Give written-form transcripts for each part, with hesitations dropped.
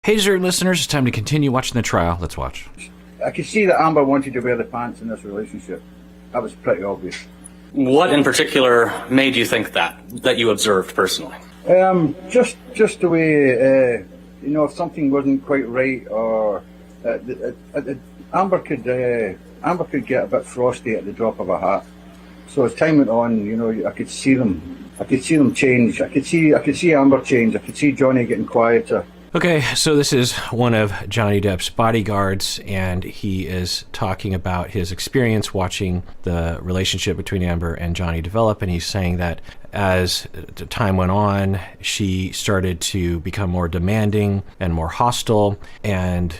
Hey, dear listeners, it's time to continue watching the trial. Let's watch. I could see that Amber wanted to wear the pants in this relationship. That was pretty obvious. What in particular made you think that you observed personally? Just the way, if something wasn't quite right, or Amber could get a bit frosty at the drop of a hat. So as time went on, I could see them. I could see them change. I could see Amber change. I could see Johnny getting quieter. Okay, so this is one of Johnny Depp's bodyguards, and he is talking about his experience watching the relationship between Amber and Johnny develop, and he's saying that as time went on, she started to become more demanding and more hostile, and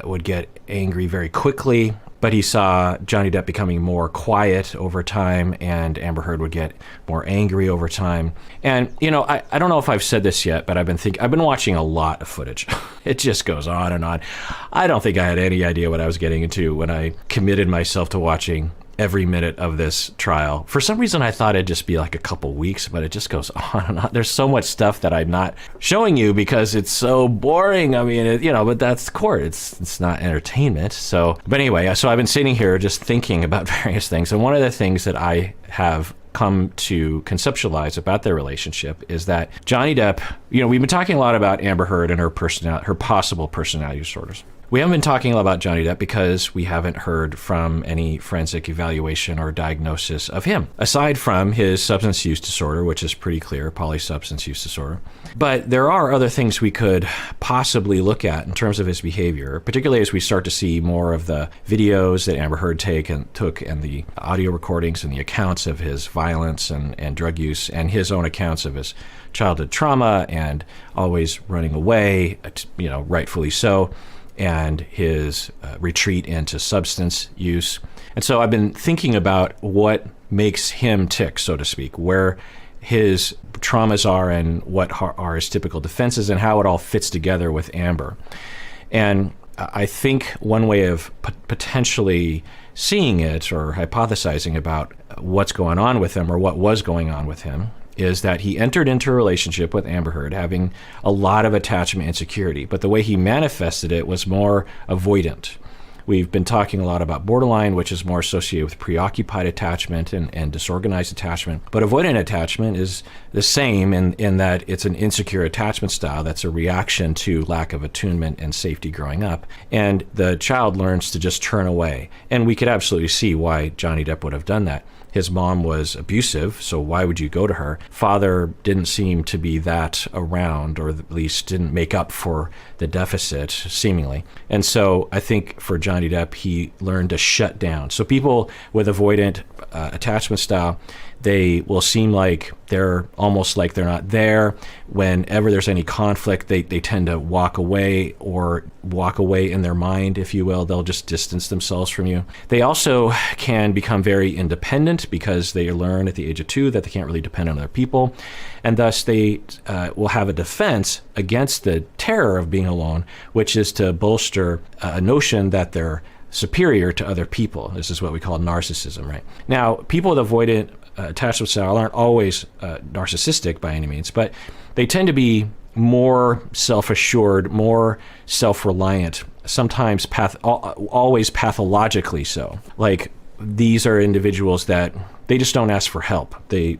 would get angry very quickly. But he saw Johnny Depp becoming more quiet over time, and Amber Heard would get more angry over time. And, I don't know if I've said this yet, but I've been watching a lot of footage. It just goes on and on. I don't think I had any idea what I was getting into when I committed myself to watching every minute of this trial. For some reason, I thought it'd just be like a couple weeks, but it just goes on and on. There's so much stuff that I'm not showing you because it's so boring. I mean, but that's court. It's not entertainment. But anyway, so I've been sitting here just thinking about various things. And one of the things that I have come to conceptualize about their relationship is that Johnny Depp, we've been talking a lot about Amber Heard and her possible personality disorders. We haven't been talking about Johnny Depp because we haven't heard from any forensic evaluation or diagnosis of him, aside from his substance use disorder, which is pretty clear, polysubstance use disorder. But there are other things we could possibly look at in terms of his behavior, particularly as we start to see more of the videos that Amber Heard took and the audio recordings and the accounts of his violence and drug use and his own accounts of his childhood trauma and always running away, rightfully so, and his retreat into substance use. And so I've been thinking about what makes him tick, so to speak, where his traumas are and what are his typical defenses and how it all fits together with Amber. And I think one way of potentially seeing it or hypothesizing about what's going on with him or what was going on with him is that he entered into a relationship with Amber Heard having a lot of attachment insecurity, but the way he manifested it was more avoidant. We've been talking a lot about borderline, which is more associated with preoccupied attachment and disorganized attachment. But avoidant attachment is the same in that it's an insecure attachment style that's a reaction to lack of attunement and safety growing up. And the child learns to just turn away. And we could absolutely see why Johnny Depp would have done that. His mom was abusive, so why would you go to her? Father didn't seem to be that around, or at least didn't make up for the deficit, seemingly. And so I think for Johnny Depp, he learned to shut down. So people with avoidant attachment style, they will seem like they're almost like they're not there. Whenever there's any conflict, they tend to walk away in their mind, if you will. They'll just distance themselves from you. They also can become very independent because they learn at the age of 2 that they can't really depend on other people. And thus they will have a defense against the terror of being alone, which is to bolster a notion that they're superior to other people. This is what we call narcissism, right? Now, people with avoidant attachment style aren't always narcissistic by any means, but they tend to be more self-assured, more self-reliant, sometimes always pathologically so. Like, these are individuals that they just don't ask for help.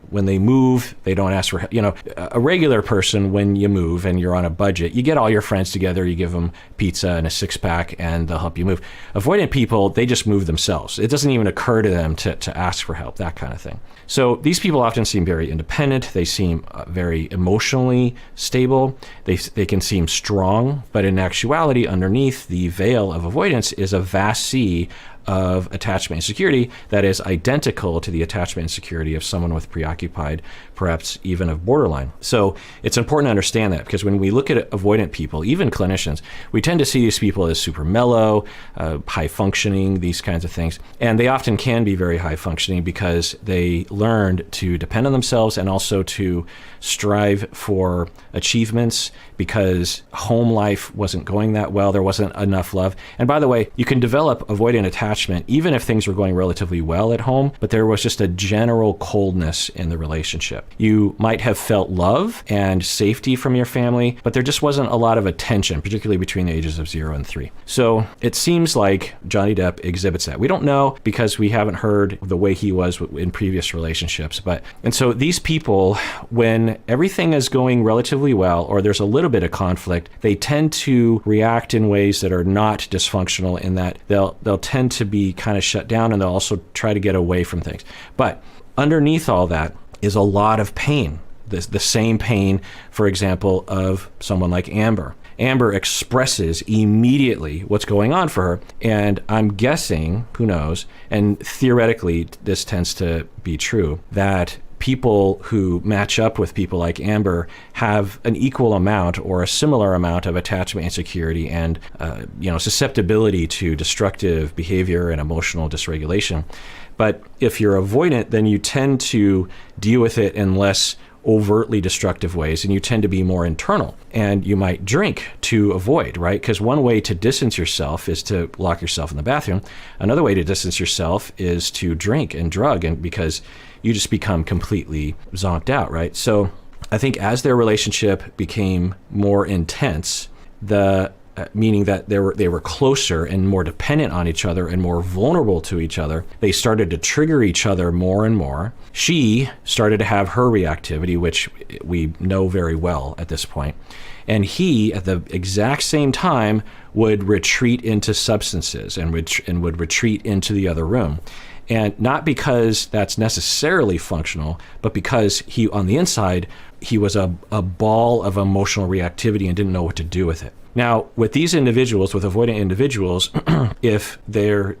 When they move, they don't ask for help. A regular person, when you move and you're on a budget, you get all your friends together, you give them pizza and a 6-pack, and they'll help you move. Avoidant people, they just move themselves. It doesn't even occur to them to ask for help, that kind of thing. So these people often seem very independent. They seem very emotionally stable. They can seem strong, but in actuality, underneath the veil of avoidance is a vast sea of attachment insecurity that is identical to the attachment insecurity of someone with preoccupied, perhaps even of borderline. So it's important to understand that, because when we look at avoidant people, even clinicians, we tend to see these people as super mellow, high functioning, these kinds of things. And they often can be very high functioning because they learned to depend on themselves and also to strive for achievements because home life wasn't going that well. There wasn't enough love. And by the way, you can develop avoidant attachment attachment, even if things were going relatively well at home, but there was just a general coldness in the relationship. You might have felt love and safety from your family, but there just wasn't a lot of attention, particularly between the ages of 0 and 3. So it seems like Johnny Depp exhibits that. We don't know because we haven't heard the way he was in previous relationships. And so these people, when everything is going relatively well, or there's a little bit of conflict, they tend to react in ways that are not dysfunctional, in that they'll tend to be kind of shut down, and they'll also try to get away from things. But underneath all that is a lot of pain. The same pain, for example, of someone like Amber. Amber expresses immediately what's going on for her. And I'm guessing, who knows, and theoretically this tends to be true, that people who match up with people like Amber have an equal amount or a similar amount of attachment insecurity and susceptibility to destructive behavior and emotional dysregulation. But if you're avoidant, then you tend to deal with it in less overtly destructive ways, and you tend to be more internal, and you might drink to avoid, right? Because one way to distance yourself is to lock yourself in the bathroom. Another way to distance yourself is to drink and drug, and because you just become completely zonked out, right? So I think as their relationship became more intense, meaning that they were closer and more dependent on each other and more vulnerable to each other, they started to trigger each other more and more. She started to have her reactivity, which we know very well at this point. And he, at the exact same time, would retreat into substances and would retreat into the other room. And not because that's necessarily functional, but because he, on the inside, he was a ball of emotional reactivity and didn't know what to do with it. Now, with these individuals, with avoidant individuals, if they're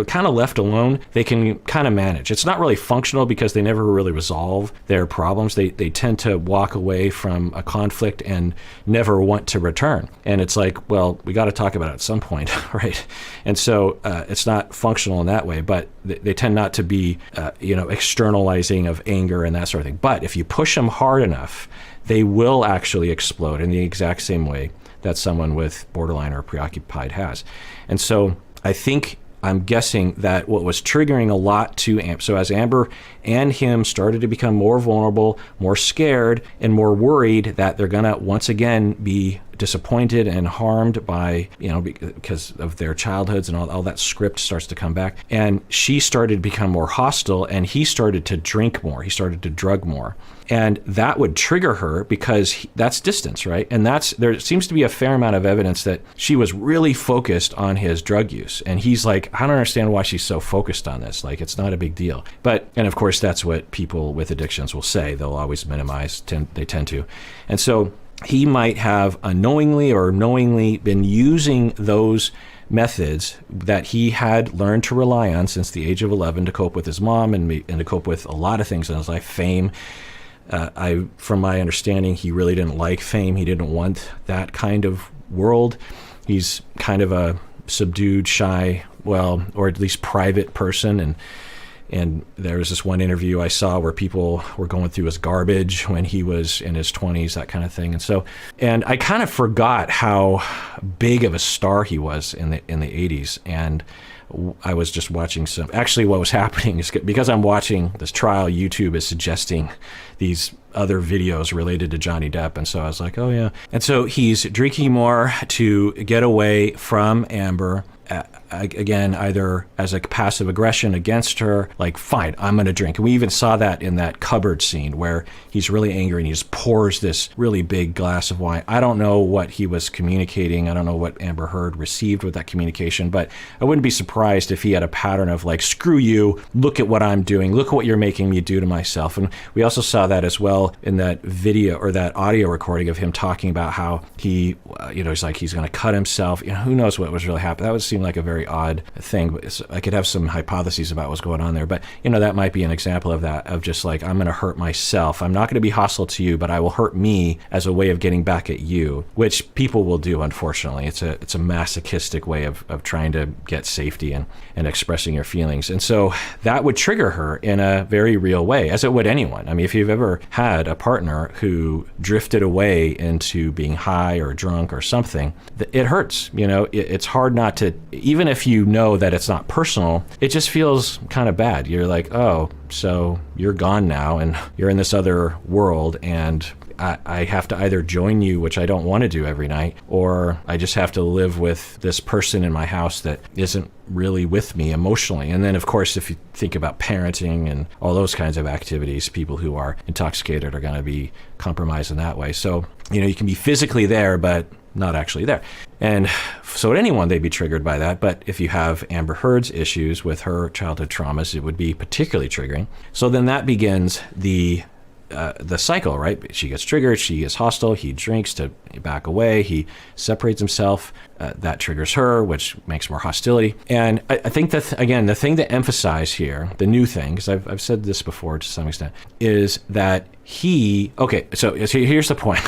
kind of left alone, they can kind of manage. It's not really functional because they never really resolve their problems. They tend to walk away from a conflict and never want to return. And it's like, well, we got to talk about it at some point, right? And so it's not functional in that way, but they tend not to be, externalizing of anger and that sort of thing. But if you push them hard enough, they will actually explode in the exact same way that someone with borderline or preoccupied has. And so I'm guessing that what was triggering a lot to Amber, so as Amber and him started to become more vulnerable, more scared, and more worried that they're gonna once again be disappointed and harmed by, because of their childhoods, and all that script starts to come back. And she started to become more hostile, and he started to drink more. He started to drug more. And that would trigger her because that's distance, right? And there seems to be a fair amount of evidence that she was really focused on his drug use. And he's like, I don't understand why she's so focused on this. Like, it's not a big deal. And of course, that's what people with addictions will say. They'll always minimize, they tend to. And so he might have unknowingly or knowingly been using those methods that he had learned to rely on since the age of 11 to cope with his mom and to cope with a lot of things in his life. Fame. From my understanding, he really didn't like fame. He didn't want that kind of world. He's kind of a subdued, shy, or at least private person. And there was this one interview I saw where people were going through his garbage when he was in his 20s, that kind of thing. And I kind of forgot how big of a star he was in the 80s. And I was just watching actually what was happening is because I'm watching this trial, YouTube is suggesting these other videos related to Johnny Depp. And so I was like, oh yeah. And so he's drinking more to get away from Amber. Again, either as a passive aggression against her, like, fine, I'm going to drink. And we even saw that in that cupboard scene where he's really angry and he just pours this really big glass of wine. I don't know what he was communicating. I don't know what Amber Heard received with that communication, but I wouldn't be surprised if he had a pattern of like, screw you, look at what I'm doing, look at what you're making me do to myself. And we also saw that as well in that video or that audio recording of him talking about how he, he's like, he's going to cut himself. Who knows what was really happening. That would seem like a very odd thing. But I could have some hypotheses about what's going on there, but that might be an example of that, of just like, I'm going to hurt myself. I'm not going to be hostile to you, but I will hurt me as a way of getting back at you, which people will do, unfortunately. It's a masochistic way of trying to get safety and expressing your feelings. And so that would trigger her in a very real way, as it would anyone. I mean, if you've ever had a partner who drifted away into being high or drunk or something, it hurts. It's hard not to even if you know that it's not personal, it just feels kind of bad. You're like, oh, so you're gone now and you're in this other world, and I have to either join you, which I don't want to do every night, or I just have to live with this person in my house that isn't really with me emotionally. And then, of course, if you think about parenting and all those kinds of activities, people who are intoxicated are going to be compromised in that way. So, you can be physically there, but not actually there. And so at anyone, they'd be triggered by that. But if you have Amber Heard's issues with her childhood traumas, it would be particularly triggering. So then that begins the cycle, right? She gets triggered, she gets hostile, he drinks to back away, he separates himself, that triggers her, which makes more hostility. And I think that, again, the thing to emphasize here, the new thing, because I've said this before to some extent, is that so here's the point,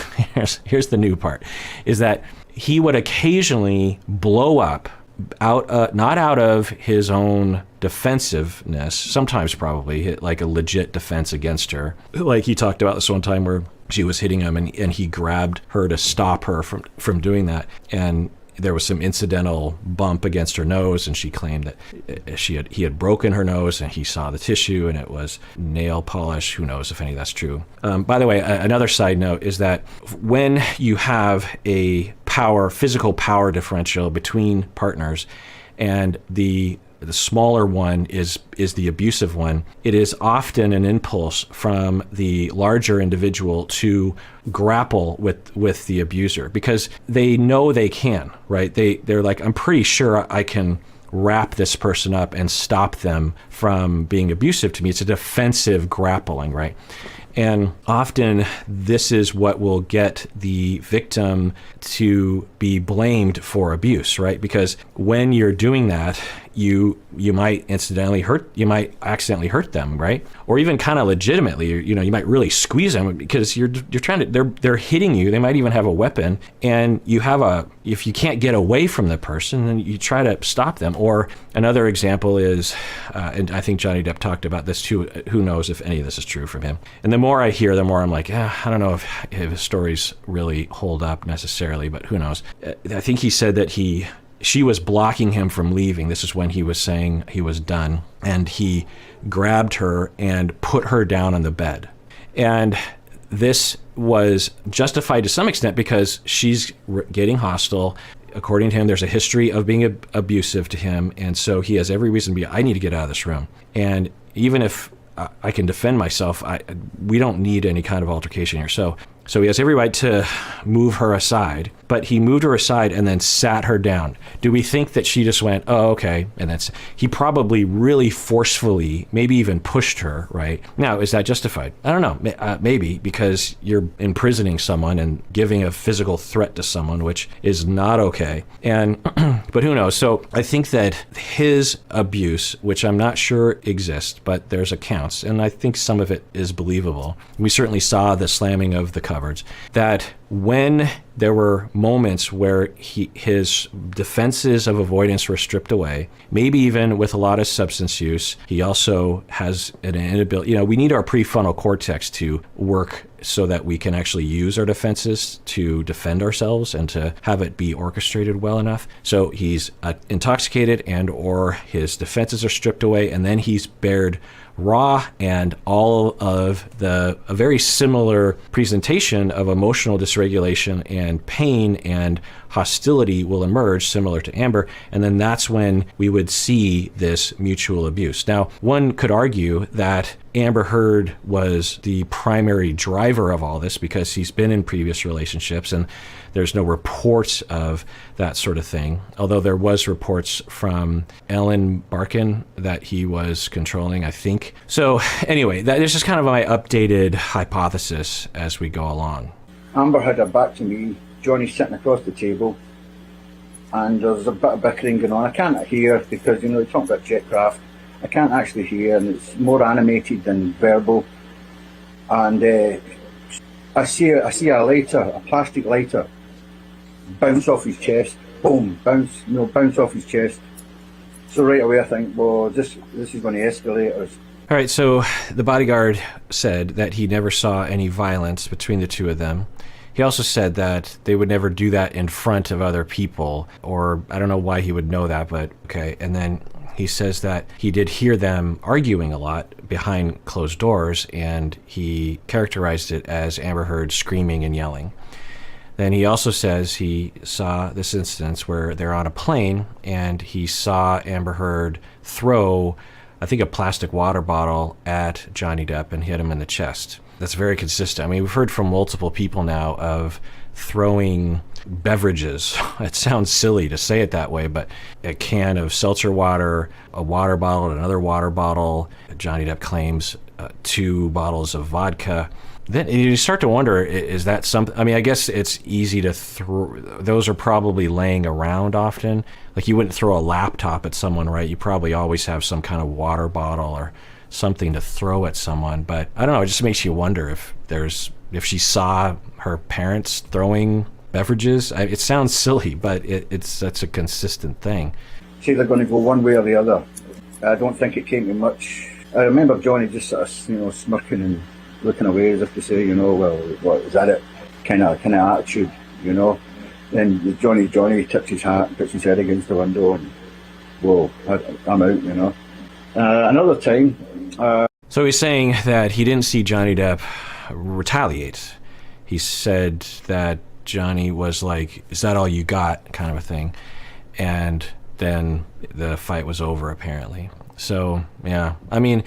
here's the new part, is that he would occasionally blow up not out of his own defensiveness, sometimes probably like a legit defense against her. Like he talked about this one time where she was hitting him and he grabbed her to stop her from doing that. And there was some incidental bump against her nose, and she claimed that he had broken her nose, and he saw the tissue, and it was nail polish. Who knows if any of that's true. By the way, another side note is that when you have a physical power differential between partners, and the smaller one is the abusive one, it is often an impulse from the larger individual to grapple with the abuser, because they know they can, right? They're like, I'm pretty sure I can wrap this person up and stop them from being abusive to me. It's a defensive grappling, right? And often this is what will get the victim to be blamed for abuse, right? Because when you're doing that, you might accidentally hurt them, right? Or even kind of legitimately, you might really squeeze them because you're trying to, they're hitting you. They might even have a weapon, and if you can't get away from the person, then you try to stop them. Or another example is, and I think Johnny Depp talked about this too, who knows if any of this is true from him. And the more I hear, the more I'm like, I don't know if his stories really hold up necessarily, but who knows? I think he said that she was blocking him from leaving. This is when he was saying he was done. And he grabbed her and put her down on the bed. And this was justified to some extent because she's getting hostile. According to him, there's a history of being abusive to him. And so he has every reason to be, I need to get out of this room. And even if I can defend myself, we don't need any kind of altercation here. So he has every right to move her aside, but he moved her aside and then sat her down. Do we think that she just went, oh, okay, and he probably really forcefully, maybe even pushed her, right? Now, is that justified? I don't know, maybe, because you're imprisoning someone and giving a physical threat to someone, which is not okay. And but who knows? So I think that his abuse, which I'm not sure exists, but there's accounts, and I think some of it is believable. We certainly saw the slamming of the cupboards, that when there were moments where his defenses of avoidance were stripped away, maybe even with a lot of substance use, he also has an inability, we need our prefrontal cortex to work so that we can actually use our defenses to defend ourselves and to have it be orchestrated well enough. So he's intoxicated and or his defenses are stripped away, and then he's bared raw, and all of a very similar presentation of emotional dysregulation and pain and hostility will emerge, similar to Amber, and then that's when we would see this mutual abuse. Now, one could argue that Amber Heard was the primary driver of all this because he's been in previous relationships and there's no reports of that sort of thing, although there was reports from Ellen Barkin that he was controlling, I think. So anyway, that is just kind of my updated hypothesis as we go along. Amber had her back to me, Johnny's sitting across the table, and there's a bit of bickering going on. I can't hear because, they talk about jetcraft. I can't actually hear, and it's more animated than verbal. And I see a lighter, a plastic lighter, bounce off his chest. Boom, bounce off his chest. So right away I think, well, this is going to escalate us. All right, so the bodyguard said that he never saw any violence between the two of them. He also said that they would never do that in front of other people, or I don't know why he would know that, but okay. And then he says that he did hear them arguing a lot behind closed doors, and he characterized it as Amber Heard screaming and yelling. Then he also says he saw this instance where they're on a plane, and he saw Amber Heard throw, I think, a plastic water bottle at Johnny Depp and hit him in the chest. That's very consistent. I mean, we've heard from multiple people now of throwing beverages. It sounds silly to say it that way, but a can of seltzer water, a water bottle, another water bottle. Johnny Depp claims 2 bottles of vodka. Then you start to wonder, is that something? I mean, I guess it's easy to throw. Those are probably laying around often. Like, you wouldn't throw a laptop at someone, right? You probably always have some kind of water bottle or something to throw at someone. But I don't know, it just makes you wonder if she saw her parents throwing beverages. It sounds silly, but it's such a consistent thing. It's either going to go one way or the other. I don't think it came to much. I remember Johnny just sort of, smirking and looking away as if to say, well, what is that? It kind of attitude, Then Johnny tips his hat and puts his head against the window and, whoa, I'm out, Another time. So he's saying that he didn't see Johnny Depp retaliate. He said that Johnny was like, "Is that all you got?" kind of a thing. And then the fight was over, apparently. So, yeah. I mean,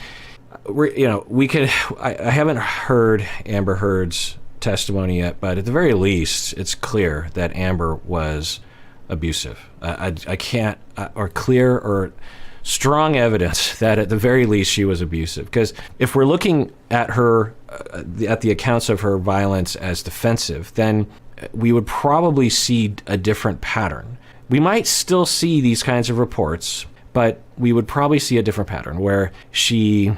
I haven't heard Amber Heard's testimony yet, but at the very least, it's clear that Amber was abusive. I can't, or clear or strong evidence that at the very least she was abusive. Because if we're looking at her, at the accounts of her violence as defensive, then we would probably see a different pattern. We might still see these kinds of reports, but we would probably see a different pattern where he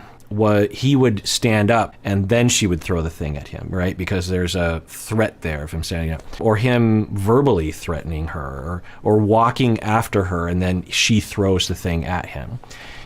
would stand up and then she would throw the thing at him, right? Because there's a threat there of him standing up, or him verbally threatening her, or walking after her and then she throws the thing at him.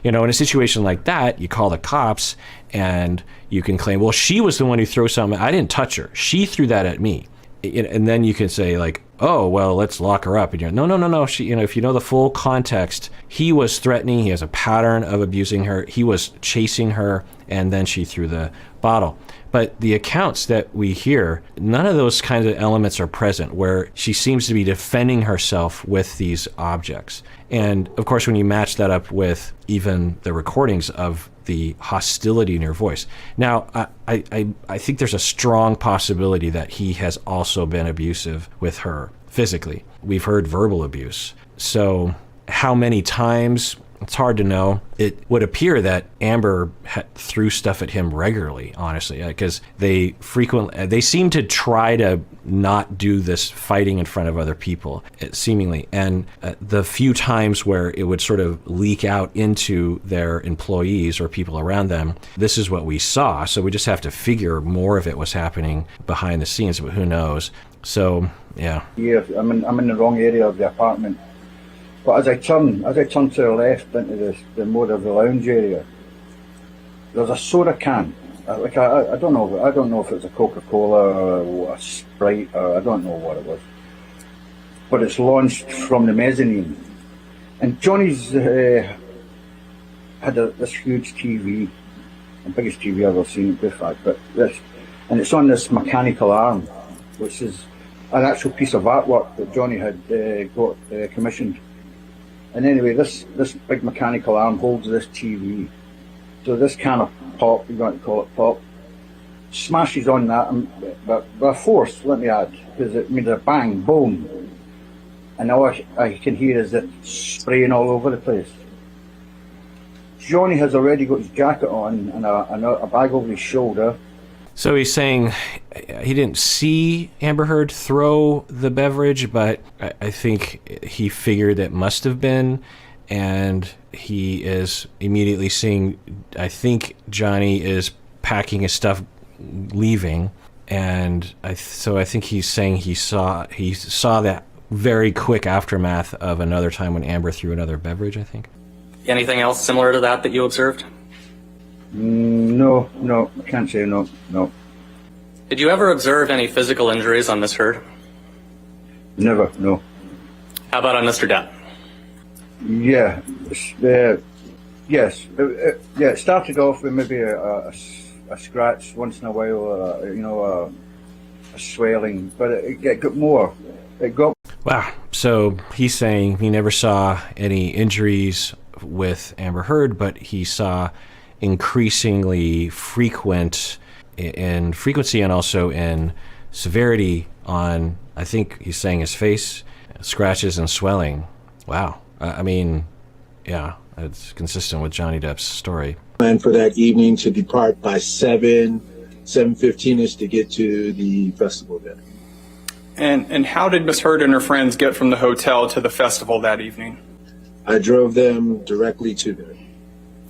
In a situation like that, you call the cops and you can claim, well, she was the one who threw something. I didn't touch her. She threw that at me. And then you can say, like, oh, well, let's lock her up. And you're, no. She, if you know the full context, he was threatening. He has a pattern of abusing her. He was chasing her, and then she threw the bottle. But the accounts that we hear, none of those kinds of elements are present, where she seems to be defending herself with these objects. And of course, when you match that up with even the recordings of the hostility in her voice. Now, I think there's a strong possibility that he has also been abusive with her physically. We've heard verbal abuse. So how many times? It's hard to know. It would appear that Amber threw stuff at him regularly, honestly, because they seem to try to not do this fighting in front of other people, seemingly. And the few times where it would sort of leak out into their employees or people around them, this is what we saw. So we just have to figure more of it was happening behind the scenes, but who knows? So, yeah. Yeah, I'm in the wrong area of the apartment. But as I turn to the left into the more of the lounge area, there's a soda can. I don't know if it's a Coca-Cola or a Sprite, or I don't know what it was. But it's launched from the mezzanine, and Johnny's had this huge TV, the biggest TV I've ever seen. In fact, but and it's on this mechanical arm, which is an actual piece of artwork that Johnny had got commissioned. And anyway, this big mechanical arm holds this TV. So this can of pop, you're going to call it pop, smashes on that, but by force, let me add, because it made a bang, boom. And all I can hear is it spraying all over the place. Johnny has already got his jacket on and a bag over his shoulder. So he's saying he didn't see Amber Heard throw the beverage, but I think he figured it must have been, and he is immediately seeing, I think Johnny is packing his stuff, leaving, and so I think he's saying he saw that very quick aftermath of another time when Amber threw another beverage, I think. Anything else similar to that you observed? No, I can't say no. Did you ever observe any physical injuries on Miss Heard? Never, no. How about on Mr. Depp? Yeah, yes. Yeah, it started off with maybe a scratch once in a while, a swelling, but it got more. It got. Wow. So he's saying he never saw any injuries with Amber Heard, but he saw increasingly frequent in frequency and also in severity on, I think he's saying, his face, scratches and swelling. Wow. I mean, yeah, it's consistent with Johnny Depp's story. Planned for that evening to depart by 7:15ish to get to the festival there. And how did Miss Heard and her friends get from the hotel to the festival that evening? I drove them directly to there.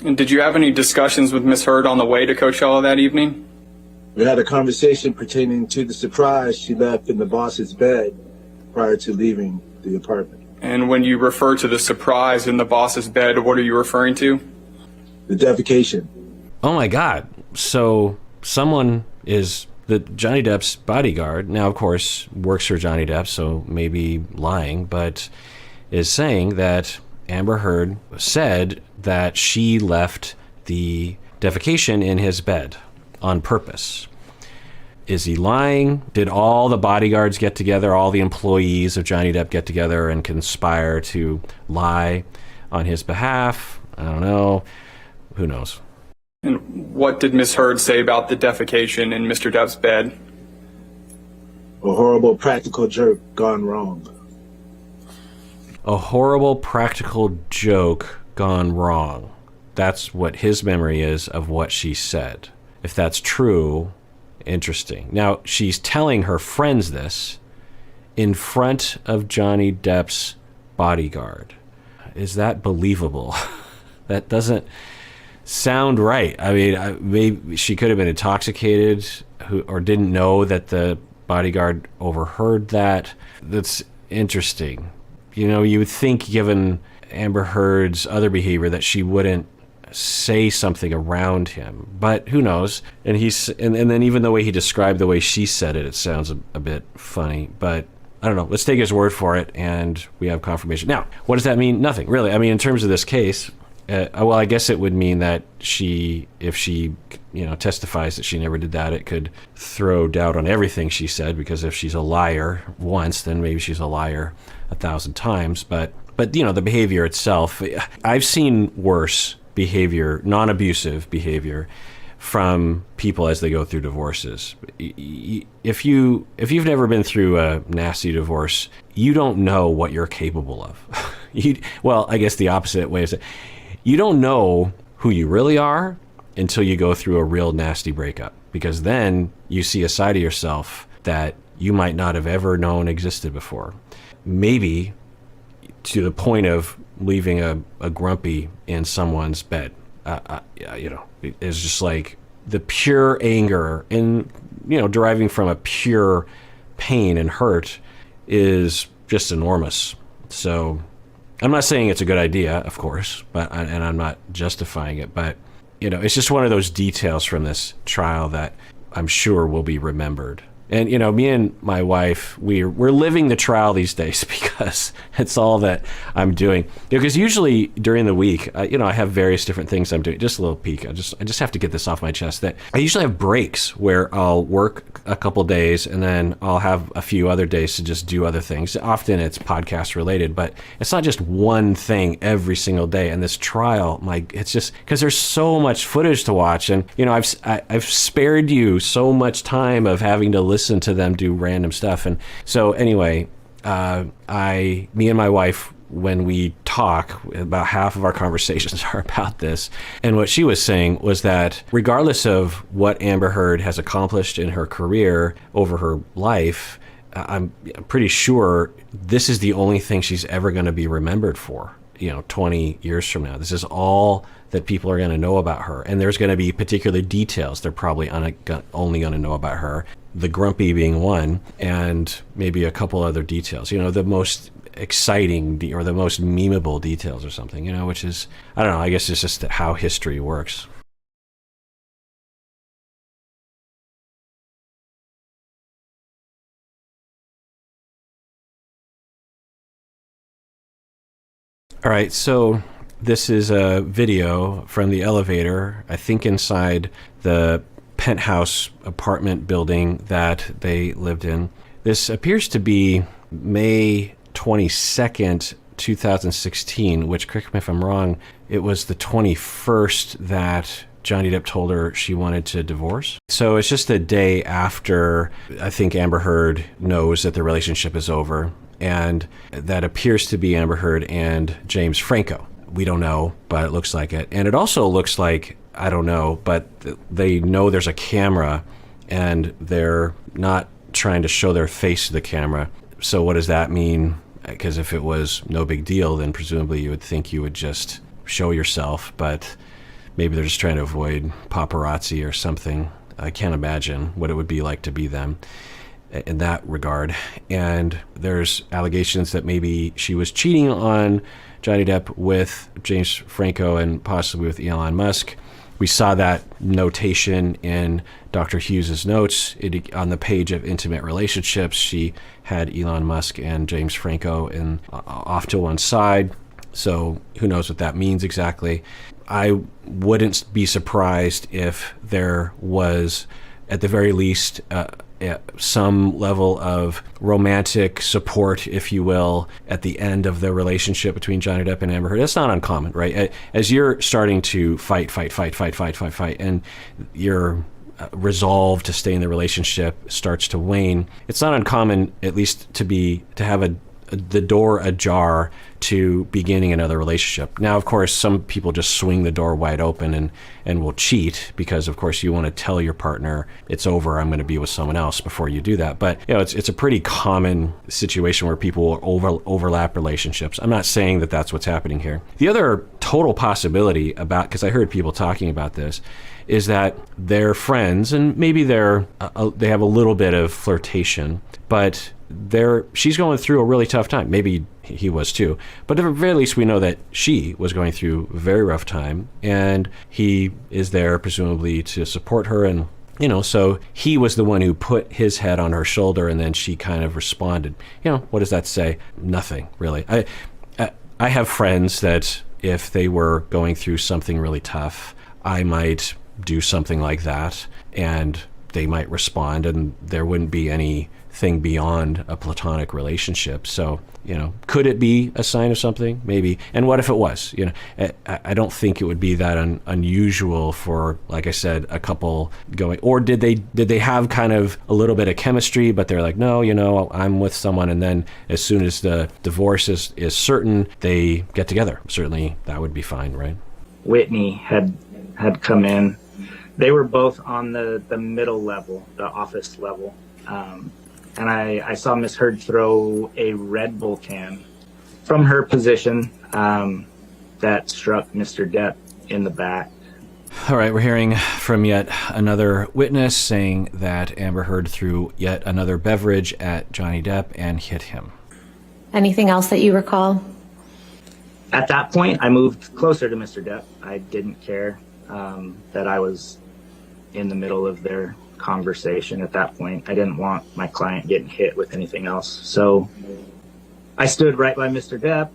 And did you have any discussions with Miss Heard on the way to Coachella that evening? We had a conversation pertaining to the surprise she left in the boss's bed prior to leaving the apartment. And when you refer to the surprise in the boss's bed, what are you referring to? The defecation. Oh my God. So someone is Johnny Depp's bodyguard. Now, of course, works for Johnny Depp, so maybe lying, but is saying that Amber Heard said that she left the defecation in his bed on purpose. Is he lying? Did all the bodyguards get together, all the employees of Johnny Depp get together and conspire to lie on his behalf? I don't know. Who knows? And what did Miss Heard say about the defecation in Mr. Depp's bed? A horrible practical joke gone wrong. A horrible practical joke gone wrong. That's what his memory is of what she said. If that's true, interesting. Now, she's telling her friends this in front of Johnny Depp's bodyguard. Is that believable? That doesn't sound right. I mean, maybe she could have been intoxicated or didn't know that the bodyguard overheard that. That's interesting. You know, you would think, given Amber Heard's other behavior, that she wouldn't say something around him, but who knows? And then even the way he described the way she said it, it sounds a bit funny, but I don't know. Let's take his word for it, and we have confirmation. Now, what does that mean? Nothing, really. I mean, in terms of this case, well, I guess it would mean that if she testifies that she never did that, it could throw doubt on everything she said, because if she's a liar once, then maybe she's a liar 1,000 times. But the behavior itself, I've seen worse behavior, non-abusive behavior, from people as they go through divorces. If you've never been through a nasty divorce, you don't know what you're capable of. Well, I guess the opposite way is that you don't know who you really are until you go through a real nasty breakup, because then you see a side of yourself that you might not have ever known existed before. Maybe to the point of leaving a grumpy in someone's bed. It's just like the pure anger and, deriving from a pure pain and hurt is just enormous. So I'm not saying it's a good idea, of course, and I'm not justifying it, but, it's just one of those details from this trial that I'm sure will be remembered. And, me and my wife, we're living the trial these days, because it's all that I'm doing. Because usually during the week, I have various different things I'm doing. Just a little peek. I just have to get this off my chest, that I usually have breaks where I'll work a couple days and then I'll have a few other days to just do other things. Often it's podcast related, but it's not just one thing every single day. And this trial, it's just because there's so much footage to watch. And, I've spared you so much time of having to listen to them do random stuff. And so anyway, me and my wife, when we talk, about half of our conversations are about this. And what she was saying was that regardless of what Amber Heard has accomplished in her career over her life, I'm pretty sure this is the only thing she's ever going to be remembered for, 20 years from now. This is all that people are going to know about her. And there's going to be particular details they're probably only going to know about her. The grumpy being one, and maybe a couple other details, the most exciting or the most memeable details or something, which is, I don't know, I guess it's just how history works. All right, so this is a video from the elevator, I think inside the penthouse apartment building that they lived in. This appears to be May 22nd, 2016, which, correct me if I'm wrong, it was the 21st that Johnny Depp told her she wanted to divorce. So it's just a day after I think Amber Heard knows that the relationship is over. And that appears to be Amber Heard and James Franco. We don't know, but it looks like it. And it also looks like, I don't know, but they know there's a camera and they're not trying to show their face to the camera. So what does that mean? Because if it was no big deal, then presumably you would think you would just show yourself, but maybe they're just trying to avoid paparazzi or something. I can't imagine what it would be like to be them in that regard. And there's allegations that maybe she was cheating on Johnny Depp with James Franco and possibly with Elon Musk. We saw that notation in Dr. Hughes's notes. On the page of intimate relationships, she had Elon Musk and James Franco off to one side. So who knows what that means exactly. I wouldn't be surprised if there was, at the very least, some level of romantic support, if you will, at the end of the relationship between Johnny Depp and Amber Heard. That's not uncommon, right? As you're starting to fight, and your resolve to stay in the relationship starts to wane, it's not uncommon, at least, to have the door ajar to beginning another relationship. Now, of course, some people just swing the door wide open and will cheat because, of course, you want to tell your partner it's over, I'm going to be with someone else before you do that. But it's a pretty common situation where people will overlap relationships. I'm not saying that that's what's happening here. The other total possibility because I heard people talking about this, is that they're friends and maybe they have a little bit of flirtation, but she's going through a really tough time. Maybe he was too, but at the very least we know that she was going through a very rough time, and he is there presumably to support her. And so he was the one who put his head on her shoulder, and then she kind of responded. What does that say? Nothing really. I have friends that if they were going through something really tough, I might do something like that and they might respond, and there wouldn't be anything beyond a platonic relationship. So, could it be a sign of something? Maybe. And what if it was? I don't think it would be that unusual for, like I said, a couple going, or did they have kind of a little bit of chemistry, but they're like, no, I'm with someone, and then as soon as the divorce is certain, they get together. Certainly that would be fine, right? Whitney had come in. They were both on the middle level, the office level. And I saw Miss Heard throw a Red Bull can from her position that struck Mr. Depp in the back. All right, we're hearing from yet another witness saying that Amber Heard threw yet another beverage at Johnny Depp and hit him. Anything else that you recall? At that point, I moved closer to Mr. Depp. I didn't care that I was in the middle of their conversation at that point. I didn't want my client getting hit with anything else. So I stood right by Mr. Depp.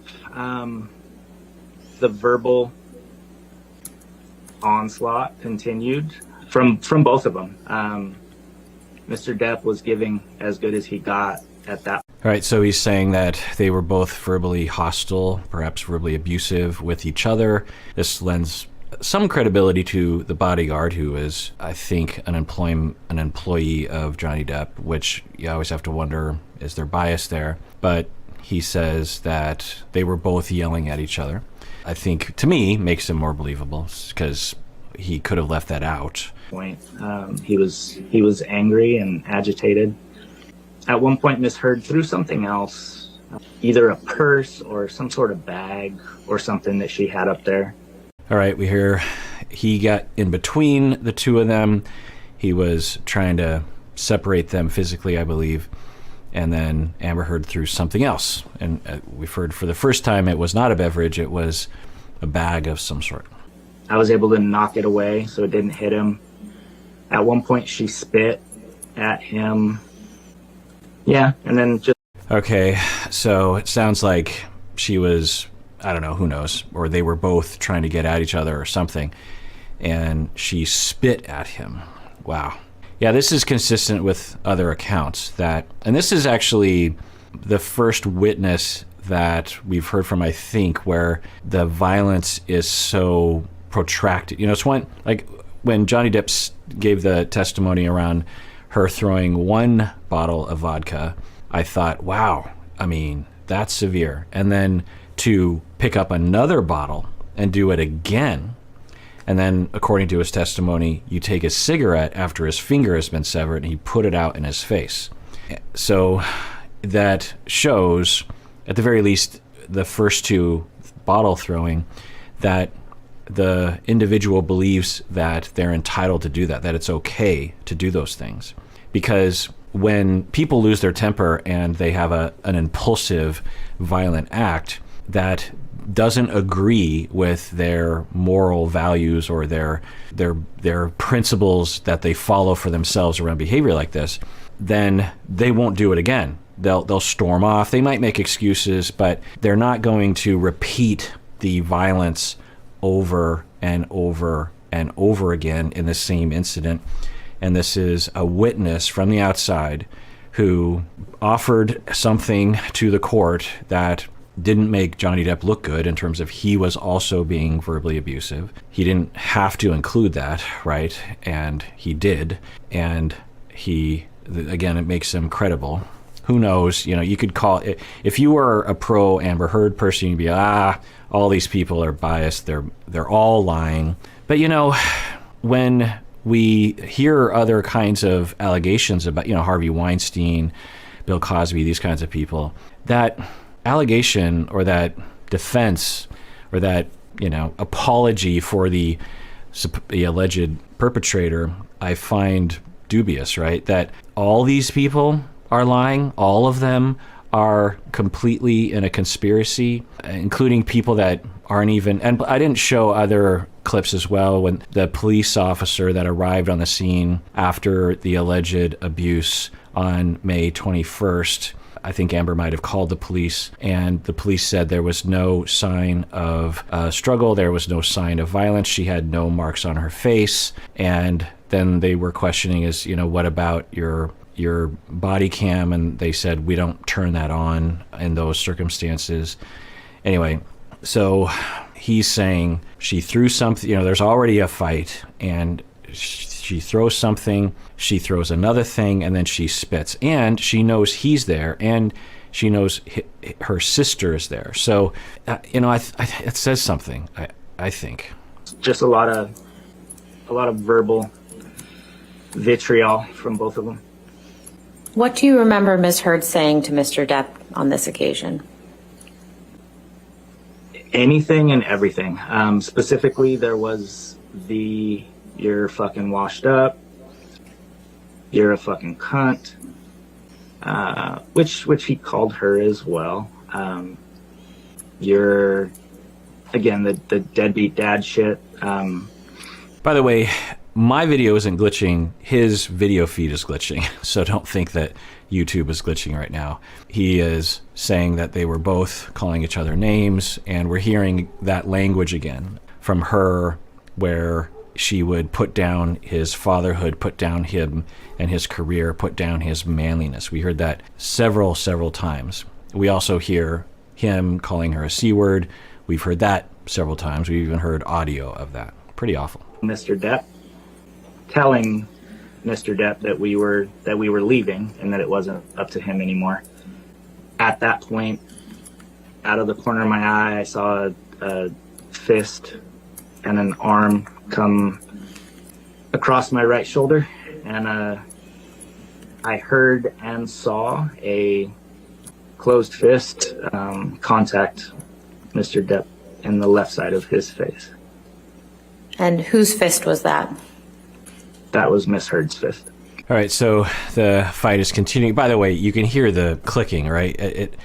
The verbal onslaught continued from both of them. Mr. Depp was giving as good as he got at that. All right, so he's saying that they were both verbally hostile, perhaps verbally abusive with each other. This lends some credibility to the bodyguard, who is, I think, an employee of Johnny Depp, which you always have to wonder, is there bias there? But he says that they were both yelling at each other. I think, to me, makes him more believable, because he could have left that out. He was angry and agitated. At one point, Miss Heard threw something else, either a purse or some sort of bag or something that she had up there. All right, we hear he got in between the two of them. He was trying to separate them physically, I believe. And then Amber Heard threw something else. And we've heard for the first time it was not a beverage, it was a bag of some sort. I was able to knock it away so it didn't hit him. At one point, she spit at him. Yeah, and then just... Okay, so it sounds like she was I don't know, who knows, or they were both trying to get at each other or something, and she spit at him. Wow. Yeah, this is consistent with other accounts and this is actually the first witness that we've heard from, I think, where the violence is so protracted. It's like when Johnny Depp gave the testimony around her throwing one bottle of vodka, I thought, wow, I mean, that's severe. And then to pick up another bottle and do it again, and then, according to his testimony, you take a cigarette after his finger has been severed and he put it out in his face. So that shows, at the very least, the first two bottle throwing, that the individual believes that they're entitled to do that it's okay to do those things. Because when people lose their temper and they have an impulsive, violent act that doesn't agree with their moral values or their principles that they follow for themselves around behavior like this, then they won't do it again. They'll storm off. They might make excuses, but they're not going to repeat the violence over and over and over again in the same incident. And this is a witness from the outside who offered something to the court that didn't make Johnny Depp look good in terms of he was also being verbally abusive. He didn't have to include that, right? And he did. And again, it makes him credible. Who knows? You could call it, if you were a pro Amber Heard person, you'd be, all these people are biased. They're all lying. But when we hear other kinds of allegations about, Harvey Weinstein, Bill Cosby, these kinds of people, that allegation or that defense or that, apology for the alleged perpetrator, I find dubious, right? That all these people are lying, all of them are completely in a conspiracy, including people that aren't even, and I didn't show other clips as well, when the police officer that arrived on the scene after the alleged abuse on May 21st, I think Amber might have called the police, and the police said there was no sign of struggle, there was no sign of violence, she had no marks on her face, and then they were questioning what about your body cam, and they said we don't turn that on in those circumstances. Anyway, so he's saying she threw something, there's already a fight, and she throws something, she throws another thing, and then she spits. And she knows he's there, and she knows her sister is there. So, it says something, I think. Just a lot of verbal vitriol from both of them. What do you remember Ms. Heard saying to Mr. Depp on this occasion? Anything and everything. Specifically, there was you're fucking washed up, you're a fucking cunt, which he called her as well. You're, again, the deadbeat dad shit. By the way, my video isn't glitching, his video feed is glitching, so don't think that YouTube is glitching right now. He is saying that they were both calling each other names, and we're hearing that language again from her, where she would put down his fatherhood, put down him and his career, put down his manliness. We heard that several times. We also hear him calling her a C word. We've heard that several times. We've even heard audio of that. Pretty awful. Mr. Depp, telling Mr. Depp that we were leaving and that it wasn't up to him anymore. At that point, out of the corner of my eye, I saw a fist and an arm come across my right shoulder, and I heard and saw a closed fist contact Mr. Depp in the left side of his face. And whose fist was that? That was Miss Heard's fist. All right, so the fight is continuing. By the way, you can hear the clicking, right?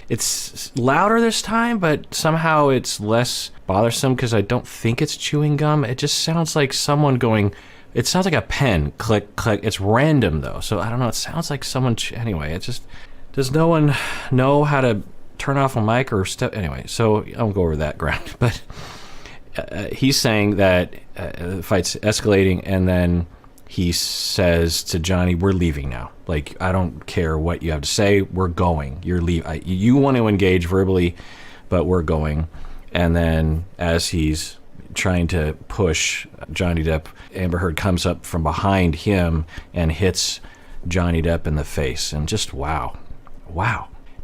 It's louder this time, but somehow it's less bothersome because I don't think it's chewing gum. It just sounds like someone going, it sounds like a pen, click, click. It's random, though, so I don't know. It sounds like someone, anyway, it just, does no one know how to turn off a mic or step? Anyway, so I won't go over that ground. But he's saying that the fight's escalating, and then he says to Johnny, we're leaving now. Like, I don't care what you have to say. We're going. You're leaving. You want to engage verbally, but we're going. And then as he's trying to push Johnny Depp, Amber Heard comes up from behind him and hits Johnny Depp in the face. And just wow.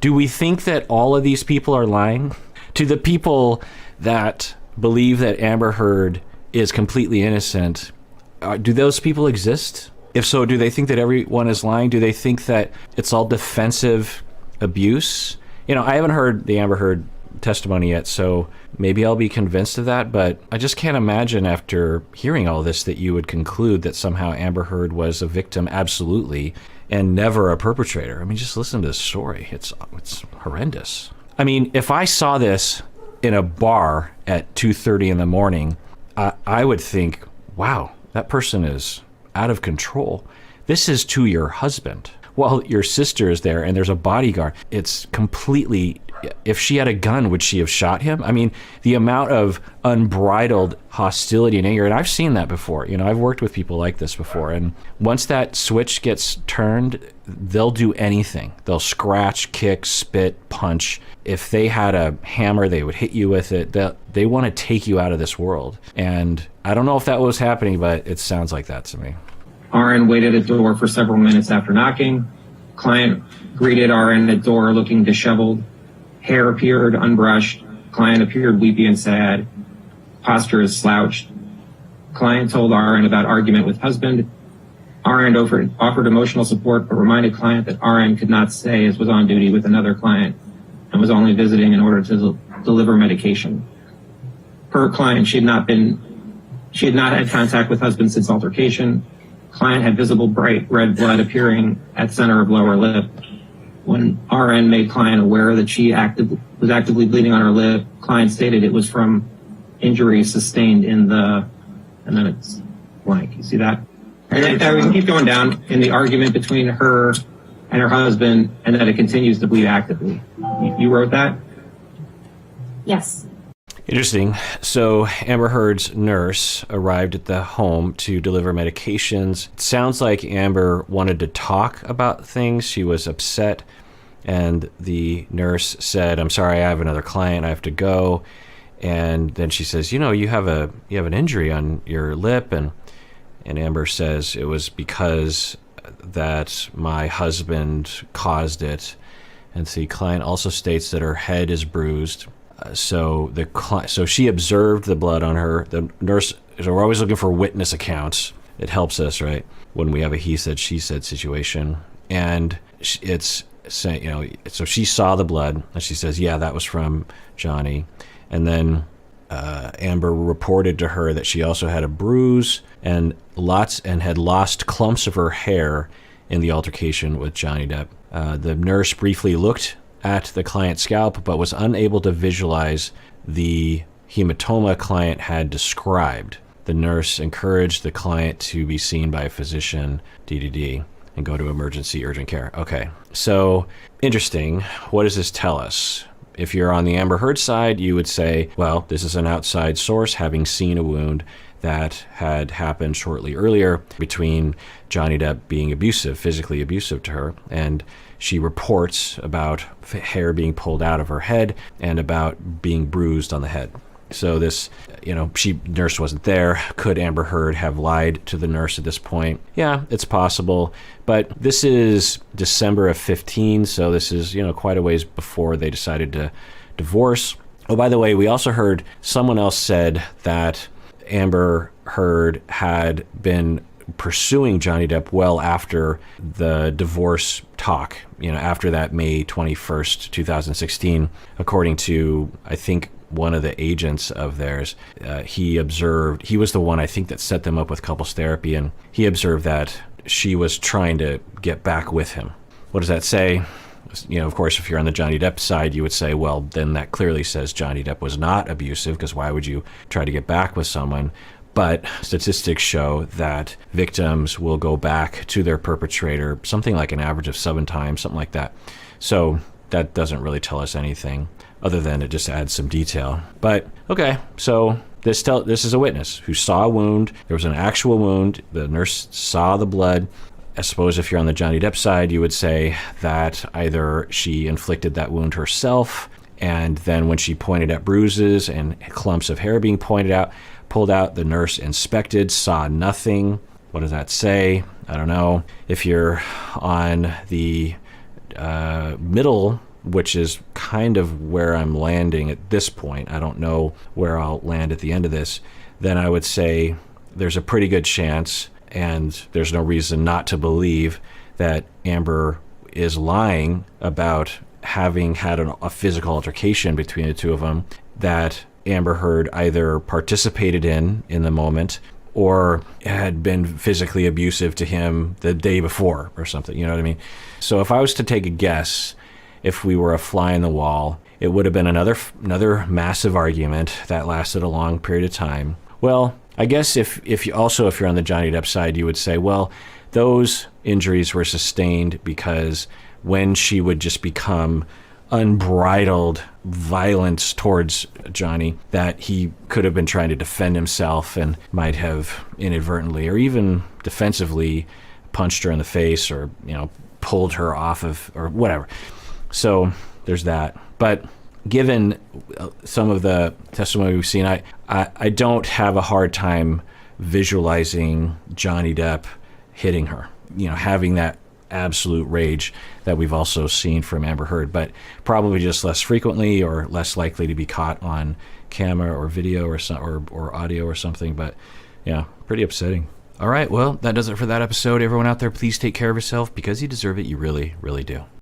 Do we think that all of these people are lying? To the people that believe that Amber Heard is completely innocent, do those people exist? If so, do they think that everyone is lying? Do they think that it's all defensive abuse? You know, I haven't heard the Amber Heard testimony yet, so maybe I'll be convinced of that, but I just can't imagine after hearing all this that you would conclude that somehow Amber Heard was a victim, absolutely, and never a perpetrator. I mean, just listen to this story. It's horrendous. I mean, if I saw this in a bar at 2:30 in the morning, I would think, wow, that person is out of control. This is to your husband. Well, your sister is there and there's a bodyguard. It's completely, if she had a gun, would she have shot him? I mean, the amount of unbridled hostility and anger, and I've seen that before. You know, I've worked with people like this before, and once that switch gets turned, they'll do anything. They'll scratch, kick, spit, punch. If they had a hammer, they would hit you with it. They want to take you out of this world. And I don't know if that was happening, but it sounds like that to me. RN waited at the door for several minutes after knocking. Client greeted RN at door looking disheveled. Hair appeared unbrushed. Client appeared weepy and sad. Posture is slouched. Client told RN about argument with husband. RN offered emotional support, but reminded client that RN could not stay as was on duty with another client and was only visiting in order to deliver medication. Per client, she had not had contact with husband since altercation. Client had visible bright red blood appearing at center of lower lip. When RN made client aware that she was actively bleeding on her lip, client stated it was from injuries sustained in the, and then it's blank. You see that? And then we can keep going down in the argument between her and her husband, and that it continues to bleed actively. You wrote that? Yes. Interesting. So Amber Heard's nurse arrived at the home to deliver medications. It sounds like Amber wanted to talk about things. She was upset, and the nurse said, "I'm sorry, I have another client. I have to go." And then she says, "You know, you have an injury on your lip," and Amber says it was because that my husband caused it. And the client also states that her head is bruised. So she observed the blood on her. The nurse, so we're always looking for witness accounts. It helps us, right, when we have a he said, she said situation. And it's saying, you know, so she saw the blood, and she says, yeah, that was from Johnny. And then Amber reported to her that she also had a bruise and had lost clumps of her hair in the altercation with Johnny Depp. The nurse briefly looked at the client's scalp, but was unable to visualize the hematoma client had described. The nurse encouraged the client to be seen by a physician, DDD, and go to emergency urgent care. Okay, so interesting. What does this tell us? If you're on the Amber Heard side, you would say, well, this is an outside source having seen a wound that had happened shortly earlier between Johnny Depp being abusive, physically abusive to her, and she reports about hair being pulled out of her head and about being bruised on the head. So this, you know, nurse wasn't there. Could Amber Heard have lied to the nurse at this point? Yeah, it's possible. But this is December of 15, so this is, you know, quite a ways before they decided to divorce. Oh, by the way, we also heard someone else said that Amber Heard had been pursuing Johnny Depp well after the divorce talk, you know, after that May 21st, 2016, according to, I think, one of the agents of theirs. He was the one, I think, that set them up with couples therapy, and he observed that she was trying to get back with him. What does that say? You know, of course, if you're on the Johnny Depp side, you would say, well, then that clearly says Johnny Depp was not abusive, because why would you try to get back with someone? But statistics show that victims will go back to their perpetrator something like an average of 7 times, something like that. So that doesn't really tell us anything other than it just adds some detail. But okay, so this is a witness who saw a wound. There was an actual wound. The nurse saw the blood. I suppose if you're on the Johnny Depp side, you would say that either she inflicted that wound herself, and then when she pointed at bruises and clumps of hair being pulled out, the nurse inspected, saw nothing. What does that say? I don't know. If you're on the middle, which is kind of where I'm landing at this point, I don't know where I'll land at the end of this, then I would say there's a pretty good chance, and there's no reason not to believe, that Amber is lying about having had a physical altercation between the two of them that Amber Heard either participated in the moment or had been physically abusive to him the day before or something, you know what I mean? So if I was to take a guess, if we were a fly in the wall, it would have been another massive argument that lasted a long period of time. Well, I guess if you're on the Johnny Depp side, you would say, well, those injuries were sustained because when she would just become unbridled violence towards Johnny, that he could have been trying to defend himself and might have inadvertently or even defensively punched her in the face or, pulled her off of, or whatever. So there's that. But given some of the testimony we've seen, I don't have a hard time visualizing Johnny Depp hitting her, having that absolute rage that we've also seen from Amber Heard, but probably just less frequently or less likely to be caught on camera or video or audio or something. But yeah, pretty upsetting. All right, well, that does it for that episode. Everyone out there, please take care of yourself because you deserve it. You really, really do.